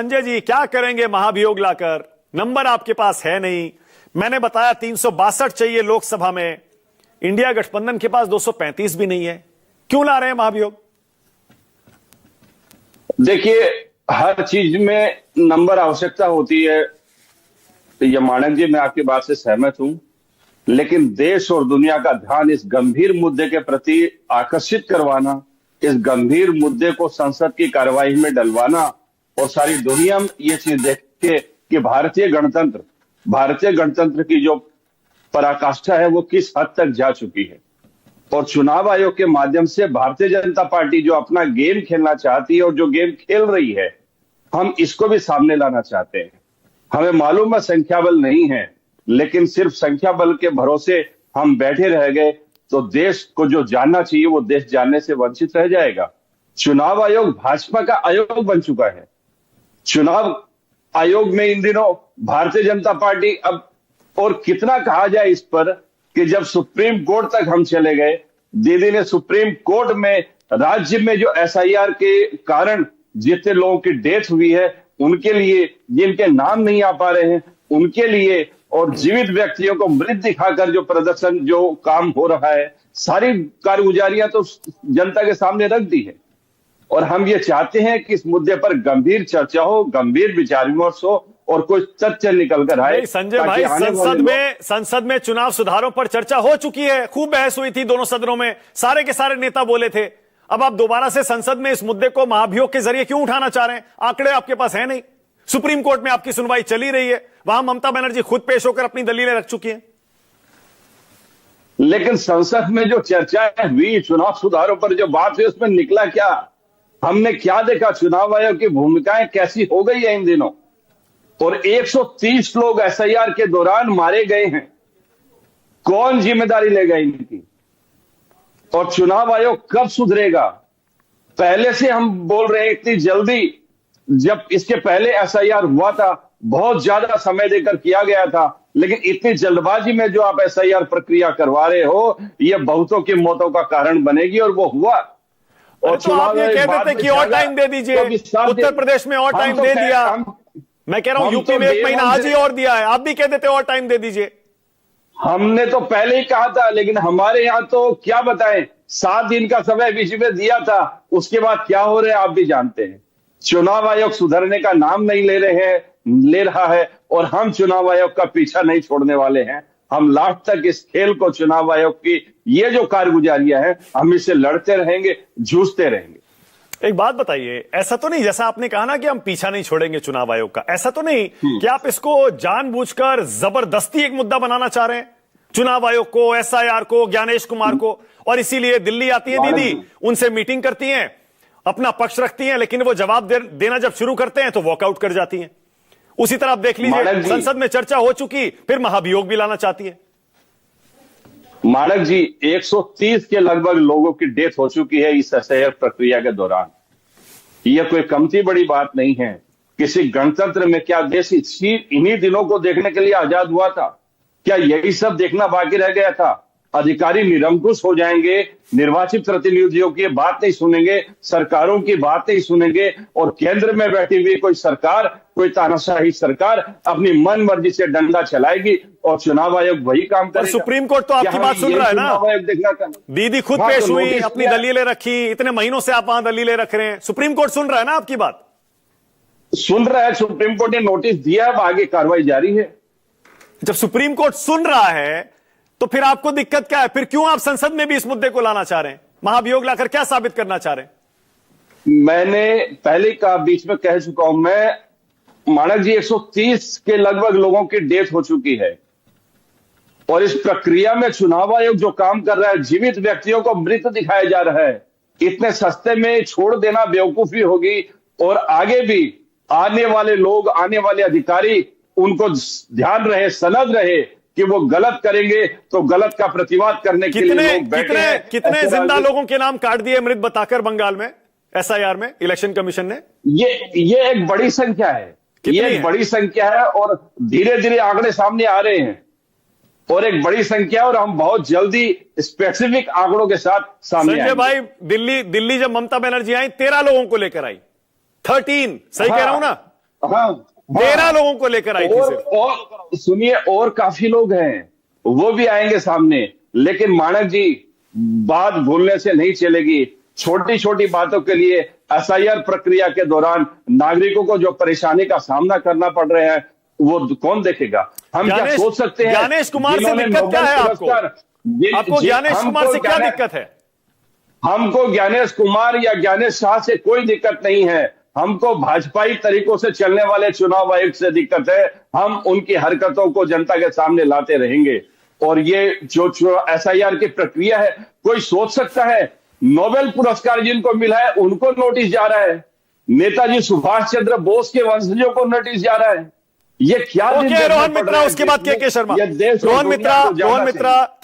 संजय जी क्या करेंगे महाभियोग लाकर? नंबर आपके पास है नहीं। मैंने बताया 362 चाहिए लोकसभा में, इंडिया गठबंधन के पास 235 भी नहीं है। क्यों ला रहे हैं महाभियोग? देखिए, हर चीज में नंबर आवश्यकता होती है। ये मानक जी, मैं आपकी बात से सहमत हूं, लेकिन देश और दुनिया का ध्यान इस गंभीर मुद्दे के प्रति आकर्षित करवाना, इस गंभीर मुद्दे को संसद की कार्यवाही में डलवाना और सारी दुनिया में ये चीज देखे कि भारतीय गणतंत्र की जो पराकाष्ठा है वो किस हद तक जा चुकी है। और चुनाव आयोग के माध्यम से भारतीय जनता पार्टी जो अपना गेम खेलना चाहती है और जो गेम खेल रही है, हम इसको भी सामने लाना चाहते हैं। हमें मालूम है संख्या बल नहीं है, लेकिन सिर्फ संख्या बल के भरोसे हम बैठे रह गए तो देश को जो जानना चाहिए वो देश जानने से वंचित रह जाएगा। चुनाव आयोग भाजपा का आयोग बन चुका है। चुनाव आयोग में इन दिनों भारतीय जनता पार्टी, अब और कितना कहा जाए इस पर कि जब सुप्रीम कोर्ट तक हम चले गए, दीदी ने सुप्रीम कोर्ट में राज्य में जो एसआईआर के कारण जितने लोगों की डेथ हुई है उनके लिए, जिनके नाम नहीं आ पा रहे हैं उनके लिए, और जीवित व्यक्तियों को मृत दिखाकर जो प्रदर्शन, जो काम हो रहा है, सारी कारगुजारियां तो जनता के सामने रख दी है। और हम ये चाहते हैं कि इस मुद्दे पर गंभीर चर्चा हो, गंभीर विचार विमर्श हो और कोई तथ्य निकल कर आए। संजय भाई, संसद में चुनाव सुधारों पर चर्चा हो चुकी है, खूब बहस हुई थी दोनों सदनों में, सारे के सारे नेता बोले थे। अब आप दोबारा से संसद में इस मुद्दे को महाभियोग के जरिए क्यों उठाना चाह रहे हैं? आंकड़े आपके पास है नहीं। सुप्रीम कोर्ट में आपकी सुनवाई चली रही है, वहां ममता बनर्जी खुद पेश होकर अपनी दलीलें रख चुकी हैं। लेकिन संसद में जो चर्चाएं हुई, चुनाव सुधारों पर जो बात हुई, उसमें निकला क्या? हमने क्या देखा? चुनाव आयोग की भूमिकाएं कैसी हो गई है इन दिनों? और 130 लोग एसआईआर के दौरान मारे गए हैं। कौन जिम्मेदारी लेगा इनकी? और चुनाव आयोग कब सुधरेगा? पहले से हम बोल रहे हैं, इतनी जल्दी, जब इसके पहले एसआईआर हुआ था बहुत ज्यादा समय देकर किया गया था, लेकिन इतनी जल्दबाजी में जो आप एसआईआर प्रक्रिया करवा रहे हो, यह बहुतों की मौतों का कारण बनेगी। और वो हुआ। और तो आप ये कह देते कि और टाइम दे दीजिए, उत्तर प्रदेश में और टाइम दे दिया, मैं कह रहा हूं यूपी में 1 महीना आज ही और दिया है, आप भी कह देते और टाइम दे दीजिए। हमने तो पहले ही कहा था, लेकिन हमारे यहां तो क्या बताएं, 7 दिन का समय बीच में दिया था, उसके बाद क्या हो रहा है आप भी जानते हैं। चुनाव आयोग सुधरने का नाम नहीं ले रहा है और हम चुनाव आयोग का पीछा नहीं छोड़ने वाले हैं। हम लास्ट तक इस खेल को, चुनाव आयोग की ये जो कारगुजारियां हैं, हम इससे लड़ते रहेंगे, जूझते रहेंगे। एक बात बताइए, ऐसा तो नहीं जैसा आपने कहा ना कि हम पीछा नहीं छोड़ेंगे चुनाव आयोग का, ऐसा तो नहीं कि आप इसको जानबूझकर जबरदस्ती एक मुद्दा बनाना चाह रहे हैं, चुनाव आयोग को, एसआईआर को, ज्ञानेश कुमार को, और इसीलिए दिल्ली आती है दीदी, उनसे मीटिंग करती हैं, अपना पक्ष रखती हैं, लेकिन वो जवाब देना जब शुरू करते हैं तो वॉकआउट कर जाती हैं। उसी तरह आप देख लीजिए, संसद में चर्चा हो चुकी, फिर महाभियोग भी लाना चाहती है। मानक जी, 130 के लगभग लोगों की डेथ हो चुकी है इस एसआईआर प्रक्रिया के दौरान। यह कोई कमती बड़ी बात नहीं है। किसी गणतंत्र में क्या देश इन्हीं दिनों को देखने के लिए आजाद हुआ था? क्या यही सब देखना बाकी रह गया था? अधिकारी निरंकुश हो जाएंगे, निर्वाचित प्रतिनिधियों की बात नहीं सुनेंगे, सरकारों की बात नहीं सुनेंगे, और केंद्र में बैठी हुई कोई सरकार, कोई तानाशाही सरकार अपनी मन मर्जी से डंडा चलाएगी और चुनाव आयोग वही काम करेगा। सुप्रीम कोर्ट तो आपकी बात सुन रहा है ना? दीदी खुद पेश हुई, अपनी दलीलें रखी, इतने महीनों से आप वहां दलीलें रख रहे हैं, सुप्रीम कोर्ट सुन रहा है ना आपकी बात? सुन रहा है, सुप्रीम कोर्ट ने नोटिस दिया है, आगे कार्रवाई जारी है। जब सुप्रीम कोर्ट सुन रहा है तो फिर आपको दिक्कत क्या है? फिर क्यों आप संसद में भी इस मुद्दे को लाना चाह रहे हैं? महाभियोग लाकर क्या साबित करना चाह रहे हैं? मैंने पहले का बीच में कह चुका हूं, मैं मानक जी, 130 के लगभग लोगों की डेथ हो चुकी है और इस प्रक्रिया में चुनाव आयोग जो काम कर रहा है, जीवित व्यक्तियों को मृत दिखाया जा रहा है। इतने सस्ते में छोड़ देना बेवकूफी होगी। और आगे भी आने वाले लोग, आने वाले अधिकारी, उनको ध्यान रहे, सनद रहे कि वो गलत करेंगे तो गलत का प्रतिवाद करने के लिए लोग बैठे हैं। कितने जिंदा लोगों के नाम काट दिए मृत बताकर बंगाल में, एसआईआर में इलेक्शन कमीशन ने? ये एक बड़ी संख्या है, ये एक बड़ी संख्या है और धीरे धीरे आंकड़े सामने आ रहे हैं और एक बड़ी संख्या, और हम बहुत जल्दी स्पेसिफिक आंकड़ों के साथ सामने आएंगे। संजय भाई, दिल्ली जब ममता बनर्जी आई 13 लोगों को लेकर आई, 13, सही कह रहा हूं ना? हाँ, 13 लोगों को लेकर आई थी सिर्फ। और सुनिए, और काफी लोग हैं, वो भी आएंगे सामने। लेकिन माणक जी, बात भूलने से नहीं चलेगी। छोटी छोटी बातों के लिए एसआईआर प्रक्रिया के दौरान नागरिकों को जो परेशानी का सामना करना पड़ रहा है, वो कौन देखेगा? हम क्या सोच सकते हैं? ज्ञानेश कुमार से जिन्होंने दिक्कत क्या है नोबेल आपको? पुरस्कार- आपको ज्ञानेश कुमार से क्या दिक्कत है? हमको ज्ञानेश कुमार या ज्ञानेश शाह से कोई दिक्कत नहीं है। हमको भाजपाई तरीकों से चलने वाले चुनाव आयोग से दिक्कत है। हम उनकी हरकतों को जनता के सामने लाते रहेंगे। और ये जो एसआईआर की प्रक्रिया है, कोई सोच सकता है नोबेल पुरस्कार जिनको मिला है उनको नोटिस जा रहा है, नेताजी सुभाष चंद्र बोस के वंशजों को नोटिस जा रहा है? ये क्या? ओके, रोहन मित्रा, उसके बाद के शर्मा। ये देश रोहन मित्रा